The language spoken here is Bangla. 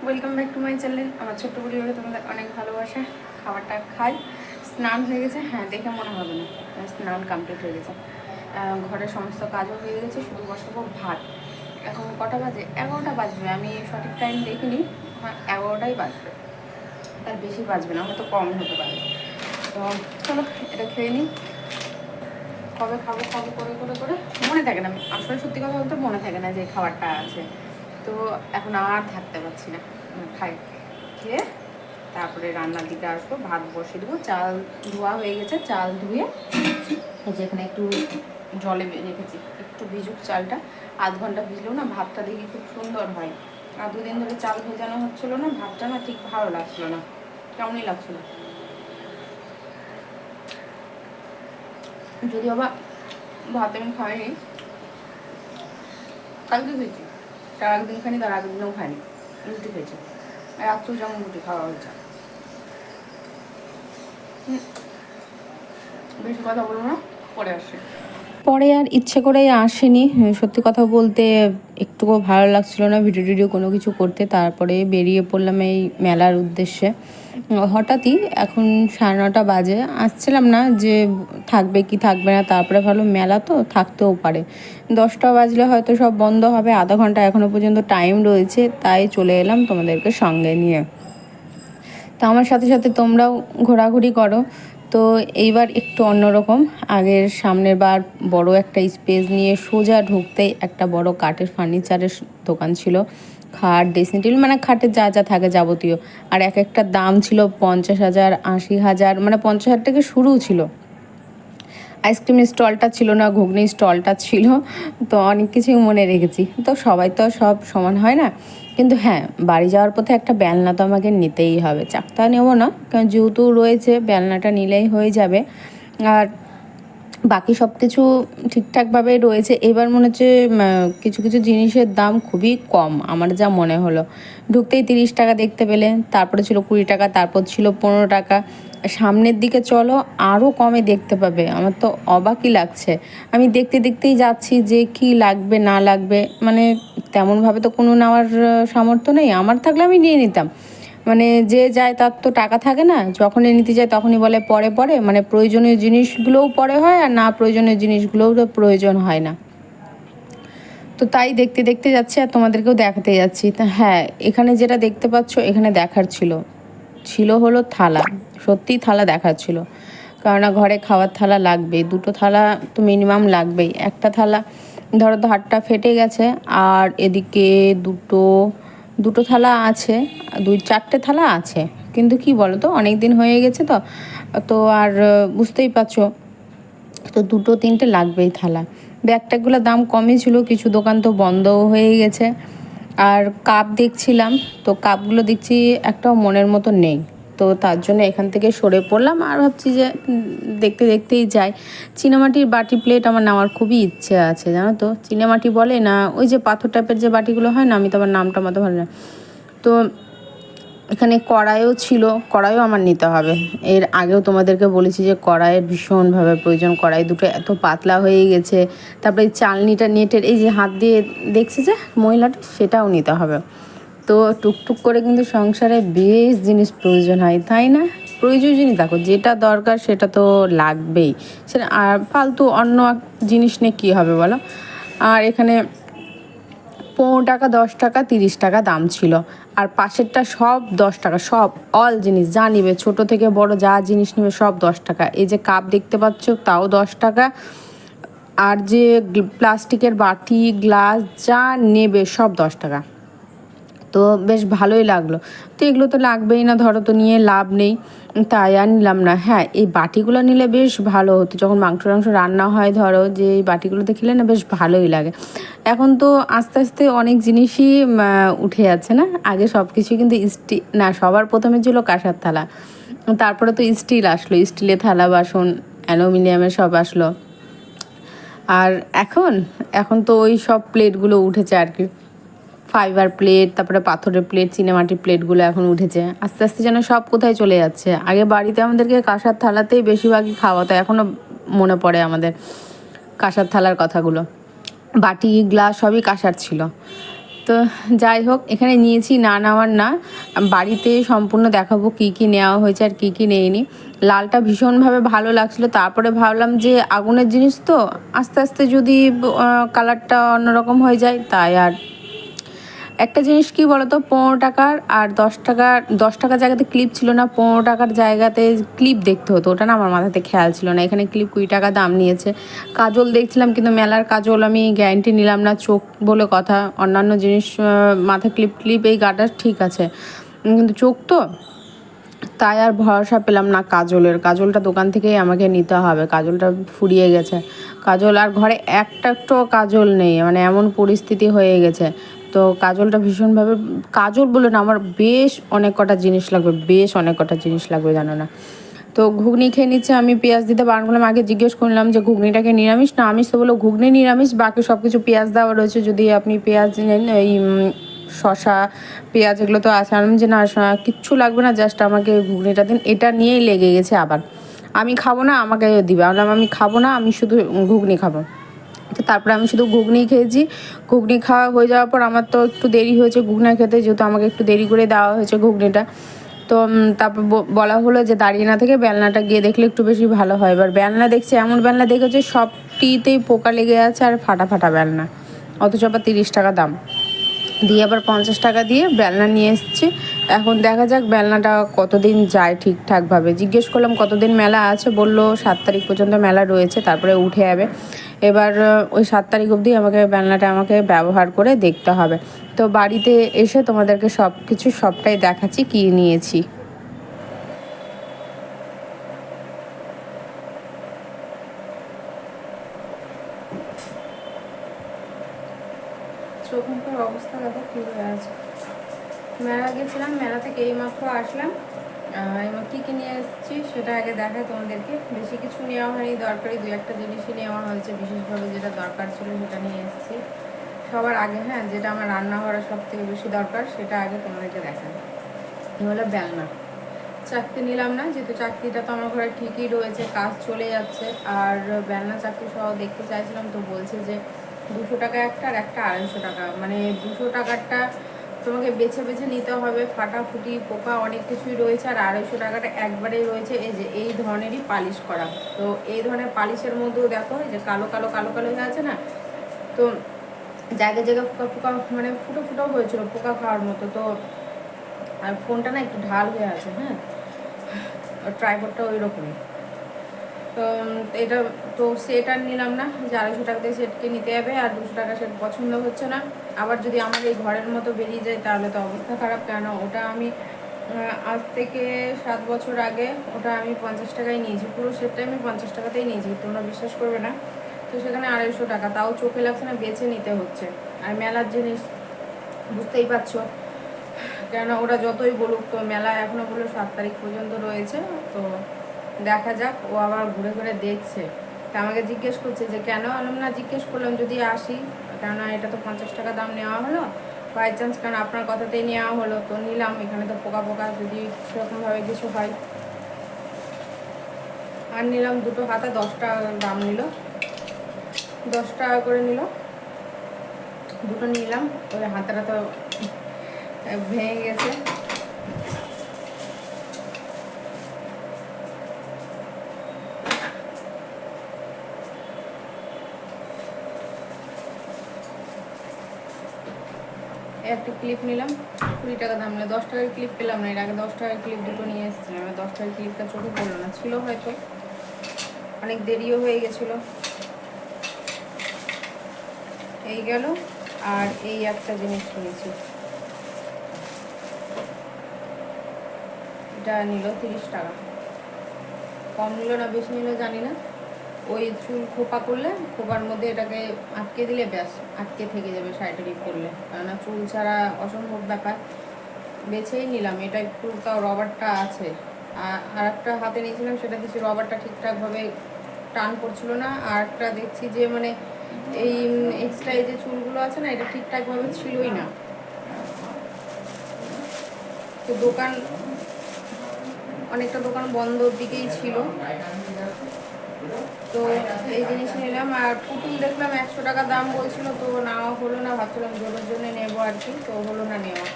Welcome back to my channel. আমার ছোট্ট পরিবারে তোমাদের অনেক ভালোবাসা। খাবারটা খাই, স্নান হয়ে গেছে। হ্যাঁ, দেখে মনে হবে না, স্নান কমপ্লিট হয়ে গেছে। ঘরের সমস্ত কাজও হয়ে গেছে, শুধু বসাবো ভাত। এখন কটা বাজে? 11টা বাজবে। আমি সঠিক টাইম দেখিনি, হ্যাঁ 11টাই বাজবে, তার বেশি বাজবে না, হয়তো কম হতে পারে। তো চলো এটা খেয়ে নিই। কবে খাবো খাবো করে করে করে মনে থাকে না, আসলে সত্যি কথা বলতে মনে থাকে না যে খাবারটা আছে। তো এখন আর থাকতে পারছি না, খাই। খেয়ে তারপরে রান্নার দিকে আসবো, ভাত বসিয়ে দেবো। চাল ধোয়া হয়ে গেছে, চাল ধুয়ে যেখানে একটু জলে রেখেছি, একটু ভিজুক চালটা। আধ ঘন্টা ভিজলেও না ভাতটা দেখি খুব সুন্দর হয়। আর দুদিন ধরে চাল ভেজানো হচ্ছিলো না, ভাতটা না ঠিক ভালো লাগছিলো না, কেমনই লাগছিলো। যদি আবার ভাত আমি খাইনি, কালকে খেয়েছি, তার একদিন খাইনি, তার আগের দিনও খাইনি, রুটি খেয়েছি। রাত্রেও যেমন রুটি খাওয়া হয়েছে। বেশি কথা বলবো না, পরে আসে। পরে আর ইচ্ছে করেই আসেনি, সত্যি কথা বলতে একটুও ভালো লাগছিল না ভিডিও টিডিও কোনো কিছু করতে। তারপরে বেরিয়ে পড়লাম এই মেলার উদ্দেশ্যে। হঠাৎই এখন 9:30 বাজে, আসছিলাম না যে থাকবে কি থাকবে না, তারপরে ভালো মেলা তো থাকতেও পারে। 10টা বাজলে হয়তো সব বন্ধ হবে, আধা ঘন্টা এখনও পর্যন্ত টাইম রয়েছে, তাই চলে এলাম তোমাদেরকে সঙ্গে নিয়ে। তো আমার সাথে সাথে তোমরাও ঘোরাঘুরি করো। তো এইবার একটু অন্যরকম। আগের সামনের বার বড় একটা স্পেস নিয়ে সোজা ঢুকতেই একটা বড় কাঠের ফার্নিচারের দোকান ছিল। খাট, ড্রেসিং টেবিল, মানে খাটের যা যা থাকে যাবতীয়। আর এক একটা দাম ছিল 50,000, 80,000, মানে 50,000 থেকে শুরু ছিল। আইসক্রিমের স্টলটা ছিল না, ঘুগনির স্টলটা ছিল। তো অনেক কিছুই মনে রেখেছি। তো সবাই তো সব সমান হয় না, কিন্তু হ্যাঁ বাড়ি যাওয়ার পথে একটা বেলনা তো আমাকে নিতেই হবে। চাকটা নেবো না, কারণ যেহেতু রয়েছে বেলনাটা নিলেই হয়ে যাবে। আর বাকি সব কিছু ঠিকঠাকভাবে রয়েছে। এবার মনে হচ্ছে কিছু কিছু জিনিসের দাম খুবই কম আমার যা মনে হলো। ঢুকতেই 30 টাকা দেখতে পেলে, তারপরে ছিল 20 টাকা, তারপর ছিল 15 টাকা। সামনের দিকে চলো আরও কমে দেখতে পাবে। আমার তো অবাকই লাগছে, আমি দেখতে দেখতেই যাচ্ছি যে কি লাগবে না লাগবে। মানে তেমনভাবে তো কোনো নেওয়ার সামর্থ্য নেই, আমার থাকলে আমি নিয়ে নিতাম। মানে যে যায় তার তো টাকা থাকে না, যখনই নিতে যায় তখনই বলে পরে পরে, মানে প্রয়োজনীয় জিনিসগুলোও পরে হয় আর না প্রয়োজনীয় জিনিসগুলোও তো প্রয়োজন হয় না। তো তাই দেখতে দেখতে যাচ্ছি আর তোমাদেরকেও দেখাতে যাচ্ছি। তা হ্যাঁ, এখানে যেটা দেখতে পাচ্ছ এখানে দেখার ছিল, ছিল হলো থালা। সত্যিই থালা দেখার ছিল, কেননা ঘরে খাওয়ার থালা লাগবে, দুটো থালা তো মিনিমাম লাগবেই। একটা থালা ধরো ধারটা ফেটে গেছে, আর এদিকে দুটো দুটো থালা আছে, 2-4টে থালা আছে। কিন্তু কি বলো তো, অনেক দিন হয়ে গেছে তো, তো আর বুঝতেই পারছো, তো 2-3টে লাগবেই থালা। ব্যাগটাগুলোর দাম কমই ছিল, কিছু দোকান তো বন্ধও হয়ে গেছে। আর কাপ দেখছিলাম, তো কাপগুলো দেখছি একটাও মনের মতো নেই। তো তার জন্য এখান থেকে সরে পড়লাম, আর ভাবছি যে দেখতে দেখতেই যাই। চীনামাটির বাটি প্লেট আমার নেওয়ার খুবই ইচ্ছে আছে, জানো তো। চীনামাটি বলে না, ওই যে পাথর টাইপের যে বাটিগুলো হয় না, আমি তো আমার নামটা মতো ভালো না। তো এখানে কড়াইও ছিল, কড়াইও আমার নিতে হবে। এর আগেও তোমাদেরকে বলেছি যে কড়াইয়ের ভীষণভাবে প্রয়োজন। কড়াই দুটো এত পাতলা হয়ে গেছে। তারপরে এই চালনিটা নেটের, এই যে হাত দিয়ে দেখছি যে মহিলাটা, সেটাও নিতে হবে। তো টুকটুক করে কিন্তু সংসারে বেশ জিনিস প্রয়োজন হয়, তাই না? প্রয়োজনীয় জিনিস দেখো, যেটা দরকার সেটা তো লাগবেই। সেটা আর ফালতু অন্য জিনিস নিয়ে কী হবে বলো। আর এখানে 15 টাকা, 10 টাকা, 30 টাকা দাম ছিল। আর পাশেরটা সব 10 টাকা, সব অল জিনিস যা নিবে, ছোটো থেকে বড় যা জিনিস নেবে সব 10 টাকা। এই যে কাপ দেখতে পাচ্ছ, তাও 10 টাকা। আর যে প্লাস্টিকের বাটি, গ্লাস যা নেবে সব 10 টাকা। তো বেশ ভালোই লাগলো। তো এগুলো তো লাগবেই না, ধরো তো নিয়ে লাভ নেই, তাই আর নিলাম না। হ্যাঁ, এই বাটিগুলো নিলে বেশ ভালো হতো, যখন মাংস টাংস রান্না হয়, ধরো যে এই বাটিগুলোতে খেলে না বেশ ভালোই লাগে। এখন তো আস্তে আস্তে অনেক জিনিসই উঠে যাচ্ছে না। আগে সব কিছুই কিন্তু স্টিল, না সবার প্রথমে ছিল কাঁসার থালা, তারপরে তো স্টিল আসলো, স্টিলের থালা বাসন, অ্যালুমিনিয়ামের সব আসলো। আর এখন এখন তো ওই সব প্লেটগুলো উঠেছে আর কি, ফাইবার প্লেট, তারপরে পাথরের প্লেট, চীনামাটির প্লেটগুলো এখন উঠেছে। আস্তে আস্তে যেন সব কোথায় চলে যাচ্ছে। আগে বাড়িতে আমাদেরকে কাঁসার থালাতেই বেশিরভাগই খাওয়াতো, এখনও মনে পড়ে আমাদের কাঁসার থালার কথাগুলো। বাটি গ্লাস সবই কাঁসার ছিল। তো যাই হোক, এখানে নিয়েছি না নেওয়ার না, বাড়িতে সম্পূর্ণ দেখাবো কী কী নেওয়া হয়েছে আর কী কী নেইনি। লালটা ভীষণভাবে ভালো লাগছিলো, তারপরে ভাবলাম যে আগুনের জিনিস তো আস্তে আস্তে যদি কালারটা অন্যরকম হয়ে যায়, তাই আর একটা জিনিস কি বলতো, 15 টাকার আর 10 টাকার, 10 টাকার জায়গাতে ক্লিপ ছিল না, 15 টাকার জায়গাতে ক্লিপ দেখতে হতো, ওটা না আমার মাথাতে খেয়াল ছিল না। এখানে ক্লিপ 20 টাকা দাম নিয়েছে। কাজল দেখছিলাম, কিন্তু মেলার কাজল আমি গ্যারান্টি নিলাম না, চোখ বলে কথা। অন্যান্য জিনিস মাথা ক্লিপ ক্লিপ এই গাটা ঠিক আছে, কিন্তু চোখ তো, তাই আর ভরসা পেলাম না কাজলের। কাজলটা দোকান থেকেই আমাকে নিতে হবে, কাজলটা ফুরিয়ে গেছে। কাজল আর ঘরে একটা কাজল নেই, মানে এমন পরিস্থিতি হয়ে গেছে। তো কাজলটা ভীষণভাবে, কাজল বলে না, আমার বেশ অনেক কটা জিনিস লাগবে, বেশ অনেক কটা জিনিস লাগবে জানো না। তো ঘুগনি খেয়ে নিচ্ছে, আমি পেঁয়াজ দিতে বারণ করলাম। আগে জিজ্ঞেস করলাম যে ঘুগনিটাকে নিরামিষ না আমিষ, তো বলো ঘুগনি নিরামিষ, বাকি সব কিছু পেঁয়াজ দেওয়া রয়েছে, যদি আপনি পেঁয়াজ নেন, এই শশা পেঁয়াজ এগুলো তো আছে। আমি যে না, কিচ্ছু লাগবে না, জাস্ট আমাকে ঘুগনিটা দিন। এটা নিয়েই লেগে গেছে আবার, আমি খাবো না আমাকে দিবে। আমি খাবো না, আমি শুধু ঘুগনি খাবো। তো তারপরে আমি শুধু ঘুগনি খেয়েছি। ঘুগনি খাওয়া হয়ে যাওয়ার পর আমার তো একটু দেরি হয়েছে ঘুগনা খেতে, যেহেতু আমাকে একটু দেরি করে দেওয়া হয়েছে ঘুগনিটা। তো তারপর বলা হলো যে দাঁড়িয়ে না থেকে বেলনাটা গিয়ে দেখলে একটু বেশি ভালো হয়। এবার বেলনা দেখছি, এমন বেলনা দেখেছে সবটিতেই পোকা লেগে আছে আর ফাটা ফাটা বেলনা, অথচ আবার 30 টাকা দাম দিয়ে আবার 50 টাকা দিয়ে বেলনা নিয়ে এসেছি। এখন দেখা যাক বেলনাটা কতদিন যায় ঠিকঠাকভাবে। জিজ্ঞেস করলাম কতদিন মেলা আছে, বললো 7 তারিখ পর্যন্ত মেলা রয়েছে, তারপরে উঠে যাবে। এবার ওই 7 তারিখ অবধি আমাকে বেলনাটা আমাকে ব্যবহার করে দেখতে হবে। তো বাড়িতে এসে তোমাদেরকে সব কিছু সবটাই দেখাচ্ছি কী নিয়েছি। চোখ মুখের অবস্থা দেখো কী হয়ে আছে। মেলা গেছিলাম, মেলা থেকে এইমাত্র আসলাম। এবার কী কী নিয়ে এসেছি সেটা আগে দেখাই তোমাদেরকে। বেশি কিছু নেওয়া হয়নি, দরকারি 2-1টা জিনিসই নেওয়া হয়েছে, বিশেষভাবে যেটা দরকার ছিল সেটা নিয়ে এসেছি। সবার আগে হ্যাঁ, যেটা আমার রান্নাঘরে সব থেকে বেশি দরকার সেটা আগে তোমাদেরকে দেখাই। হলো বেলনা। চাকতি নিলাম না, যেহেতু চাকতিটা তো আমার ঘরে ঠিকই রয়েছে, কাজ চলে যাচ্ছে। আর বেলনা চাকতি সহ দেখতে চাইছিলাম, তো বলছে যে 200 টাকা একটা আর একটা 250 টাকা। মানে 200 টাকারটা তোমাকে বেছে বেছে নিতে হবে, ফাটাফুটি পোকা অনেক কিছুই রয়েছে। আর 250 টাকাটা একবারেই রয়েছে এই যে এই ধরনেরই পালিশ করা। তো এই ধরনের পালিশের মধ্যেও দেখো যে কালো কালো কালো কালো হয়ে আছে না, তো জায়গায় জায়গায় পোকা পোকা, মানে ফুটো ফুটো হয়েছিল পোকা খাওয়ার মতো। তো আর ফোনটা না একটু ঢাল হয়ে আছে, হ্যাঁ, ট্রাইপডটা ওই রকমই। তো এটা তো সেট আর নিলাম না, যে 250 টাকা দিয়ে সেটকে নিতে যাবে, আর 200 টাকা সেট পছন্দ হচ্ছে না। আবার যদি আমার এই ঘরের মতো বেরিয়ে যায় তাহলে তো অবস্থা খারাপ। কেন ওটা আমি আজ থেকে 7 বছর আগে ওটা আমি 50 টাকায় নিয়েছি, পুরো সেটটাই আমি 50 টাকাতেই নিয়েছি, তোমরা বিশ্বাস করবে না। তো সেখানে 250 টাকা, তাও চোখে লাগছে না, বেছে নিতে হচ্ছে। আর মেলার জিনিস বুঝতেই পারছো, কেন ওরা যতই বলুক, তো মেলা এখনও বললো 7 তারিখ পর্যন্ত রয়েছে। তো দেখা যাক, ও আবার ঘুরে ঘুরে দেখছে। তা আমাকে জিজ্ঞেস করছে যে কেন আলম না, জিজ্ঞেস করলাম যদি আসি, কেননা এটা তো 50 টাকা দাম নেওয়া হলো, বাই চান্স কারণ আপনার কথাতেই নেওয়া হলো, তো নিলাম। এখানে তো পোকা পোকা যদি সেরকমভাবে কিছু হয়। আর নিলাম দুটো হাতা, 10 টাকা দাম নিল, 10 টাকা করে নিল, দুটো নিলাম। ওই হাতাটা তো ভেঙে গেছে। একটা ক্লিপ নিলাম, 20 টাকা দাম নিল। 10 টাকার ক্লিপ পেলাম না, এর আগে 10 টাকার ক্লিপ দুটো নিয়ে এসেছিলাম। 10 টাকার ক্লিপটা চোখে পড়লো না, ছিল হয়তো, অনেক দেরিও হয়ে গেছিলো। এই গেল। আর এই একটা জিনিস কিনেছি, এটা নিল 30 টাকা, কম নিল না বেশি নিল জানি না। ওই চুল খোপা করলে খোপার মধ্যে এটাকে আটকে দিলে ব্যাস আটকে থেকে যাবে শাড়িটা রিপ করলে, কেননা চুল ছাড়া অসম্ভব ব্যাপার। বেছেই নিলাম, এটা একটু তাও রবারটা আছে। আর একটা হাতে নিয়েছিলাম, সেটা দেখছি রবারটা ঠিকঠাকভাবে টান করছিল না। আর একটা দেখছি যে মানে এই এক্সট্রা এই যে চুলগুলো আছে না, এটা ঠিকঠাকভাবে ছিলই না। তো দোকান, অনেকটা দোকান বন্ধর দিকেই ছিল। তো এই জিনিস নিলাম। আর পুতুল দেখলাম 100 টাকা দাম বলছিল, তো নেওয়া হলো না, ভাবছিলাম জোরের জন্য নেবো আর কি, তো হলো না নেওয়া।